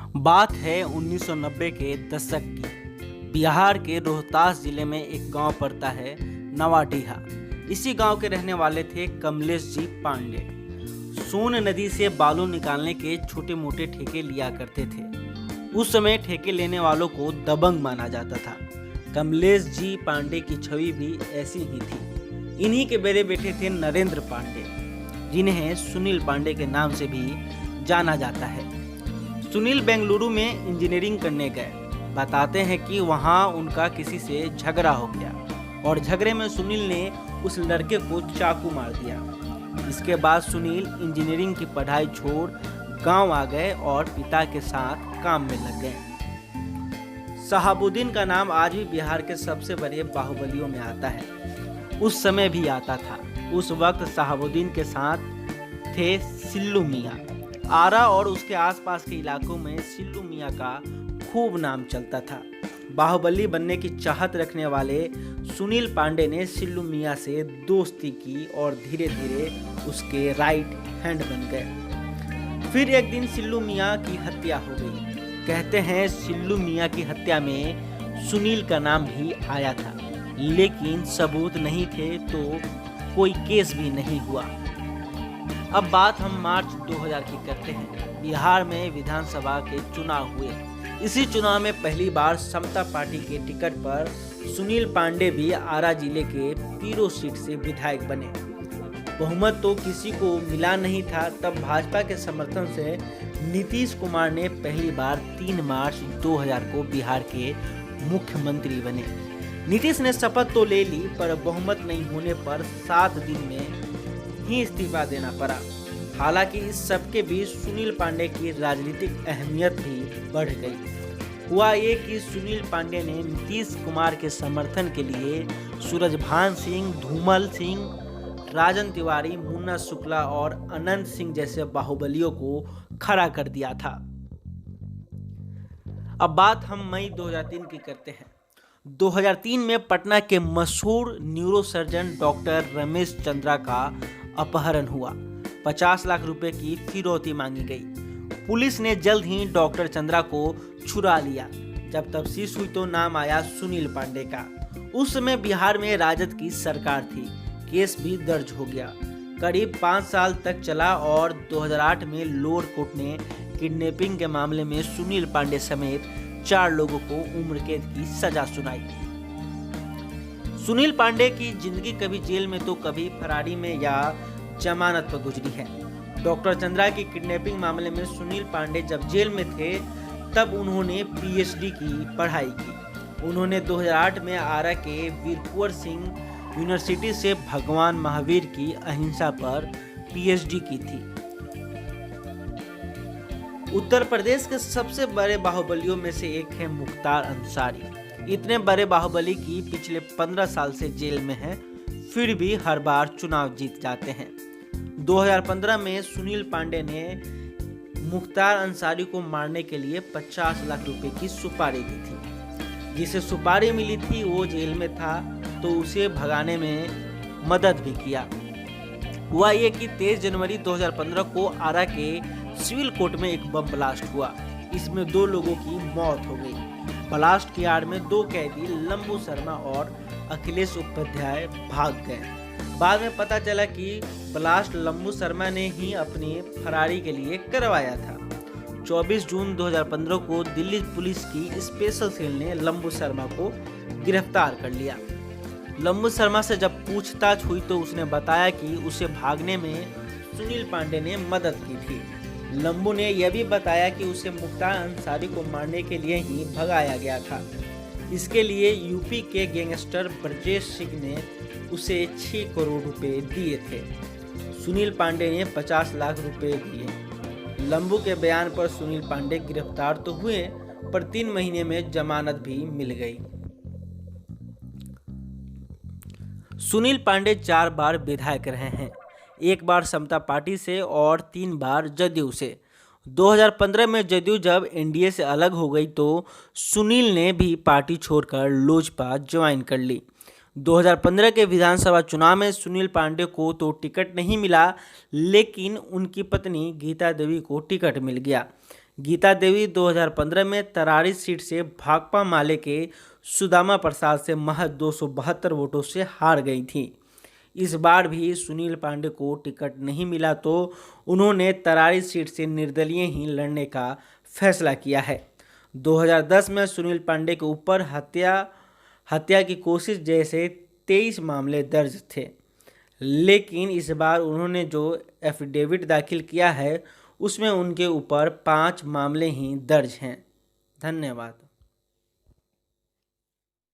बात है 1990 के दशक की। बिहार के रोहतास जिले में एक गांव पड़ता है नवाडीहा। इसी गांव के रहने वाले थे कमलेश जी पांडे। सोन नदी से बालू निकालने के छोटे मोटे ठेके लिया करते थे। उस समय ठेके लेने वालों को दबंग माना जाता था। कमलेश जी पांडे की छवि भी ऐसी ही थी। इन्हीं के बड़े बेटे थे नरेंद्र पांडे, जिन्हें सुनील पांडे के नाम से भी जाना जाता है। सुनील बेंगलुरु में इंजीनियरिंग करने गए। बताते हैं कि वहां उनका किसी से झगड़ा हो गया और झगड़े में सुनील ने उस लड़के को चाकू मार दिया। इसके बाद सुनील इंजीनियरिंग की पढ़ाई छोड़ गांव आ गए और पिता के साथ काम में लग गए। शहाबुद्दीन का नाम आज भी बिहार के सबसे बड़े बाहुबलियों में आता है। उस समय भी आता था। उस वक्त शहाबुद्दीन के साथ थे सिल्लू मियाँ। आरा और उसके आसपास के इलाकों में सिल्लू मियाँ का खूब नाम चलता था। बाहुबली बनने की चाहत रखने वाले सुनील पांडे ने सिल्लू मियाँ से दोस्ती की और धीरे धीरे उसके राइट हैंड बन गए। फिर एक दिन सिल्लू मियाँ की हत्या हो गई। कहते हैं सिल्लू मियाँ की हत्या में सुनील का नाम भी आया था, लेकिन सबूत नहीं थे तो कोई केस भी नहीं हुआ। अब बात हम मार्च 2000 की करते हैं। बिहार में विधानसभा के चुनाव हुए। इसी चुनाव में पहली बार समता पार्टी के टिकट पर सुनील पांडे भी आरा जिले के पीरो सीट से विधायक बने। बहुमत तो किसी को मिला नहीं था। तब भाजपा के समर्थन से नीतीश कुमार ने पहली बार 3 मार्च 2000 को बिहार के मुख्यमंत्री बने। नीतीश ने शपथ तो ले ली, पर बहुमत नहीं होने पर 7 दिन में ही इस्तीफा देना पड़ा। हालांकि इस सब के बीच सुनील पांडे की राजनीतिक अहमियत भी बढ़ गई। हुआ ये कि सुनील पांडे ने नीतीश कुमार के समर्थन के लिए सूरजभान सिंह, धूमल सिंह, राजन तिवारी, मुन्ना शुक्ला और अनंत सिंह जैसे बाहुबलियों को खड़ा कर दिया था। अब बात हम मई 2003 की करते हैं। 2003 में पटना के मशहूर न्यूरोसर्जन डॉक्टर रमेश चंद्रा का अपहरण हुआ। 50 लाख रुपए की फिरौती मांगी गई। पुलिस ने जल्द ही डॉक्टर चंद्रा को छुड़ा लिया। जब तफ्तीश हुई तो नाम आया सुनील पांडे का। उस समय बिहार में राजद की सरकार थी। केस भी दर्ज हो गया। करीब 5 साल तक चला और 2008 में लोअर कोर्ट ने किडनैपिंग के मामले में सुनील पांडे समेत 4 लोगों को उम्र कैद की सजा सुनाई। सुनील पांडे की जिंदगी कभी जेल में तो कभी फरारी में या जमानत पर गुजरी है। डॉक्टर चंद्रा की किडनैपिंग मामले में सुनील पांडे जब जेल में थे तब उन्होंने पीएचडी की पढ़ाई की। उन्होंने 2008 में आरा के वीर कुंवर सिंह यूनिवर्सिटी से भगवान महावीर की अहिंसा पर पीएचडी की थी। उत्तर प्रदेश के सबसे बड़े बाहुबलियों में से एक है मुख्तार अंसारी। इतने बड़े बाहुबली की पिछले 15 साल से जेल में है, फिर भी हर बार चुनाव जीत जाते हैं। 2015 में सुनील पांडे ने मुख्तार अंसारी को मारने के लिए 50 लाख रुपए की सुपारी दी थी। जिसे सुपारी मिली थी वो जेल में था, तो उसे भगाने में मदद भी किया। हुआ ये कि 23 जनवरी 2015 को आरा के सिविल कोर्ट में एक बम ब्लास्ट हुआ। इसमें 2 लोगों की मौत हो गई। ब्लास्ट की आड़ में 2 कैदी लंबू शर्मा और अखिलेश उपाध्याय भाग गए। बाद में पता चला कि ब्लास्ट लंबू शर्मा ने ही अपनी फरारी के लिए करवाया था। 24 जून 2015 को दिल्ली पुलिस की स्पेशल सेल ने लंबू शर्मा को गिरफ्तार कर लिया। लंबू शर्मा से जब पूछताछ हुई तो उसने बताया कि उसे भागने में सुनील पांडे ने मदद की थी। लंबू ने यह भी बताया कि उसे मुख्तार अंसारी को मारने के लिए ही भगाया गया था। इसके लिए यूपी के गैंगस्टर ब्रजेश सिंह ने उसे 6 करोड़ रुपए दिए थे। सुनील पांडे ने 50 लाख रुपए दिए। लंबू के बयान पर सुनील पांडे गिरफ्तार तो हुए, पर 3 महीने में जमानत भी मिल गई। सुनील पांडे 4 बार विधायक रहे हैं। 1 बार समता पार्टी से और 3 बार जदयू से। 2015 में जदयू जब एनडीए से अलग हो गई तो सुनील ने भी पार्टी छोड़कर लोजपा ज्वाइन कर ली। 2015 के विधानसभा चुनाव में सुनील पांडे को तो टिकट नहीं मिला, लेकिन उनकी पत्नी गीता देवी को टिकट मिल गया। गीता देवी 2015 में तरारी सीट से भाकपा माले के सुदामा प्रसाद से महज 272 वोटों से हार गई थी। इस बार भी सुनील पांडे को टिकट नहीं मिला तो उन्होंने तरारी सीट से निर्दलीय ही लड़ने का फैसला किया है। 2010 में सुनील पांडे के ऊपर हत्या की कोशिश जैसे 23 मामले दर्ज थे, लेकिन इस बार उन्होंने जो एफिडेविट दाखिल किया है उसमें उनके ऊपर 5 मामले ही दर्ज हैं। धन्यवाद।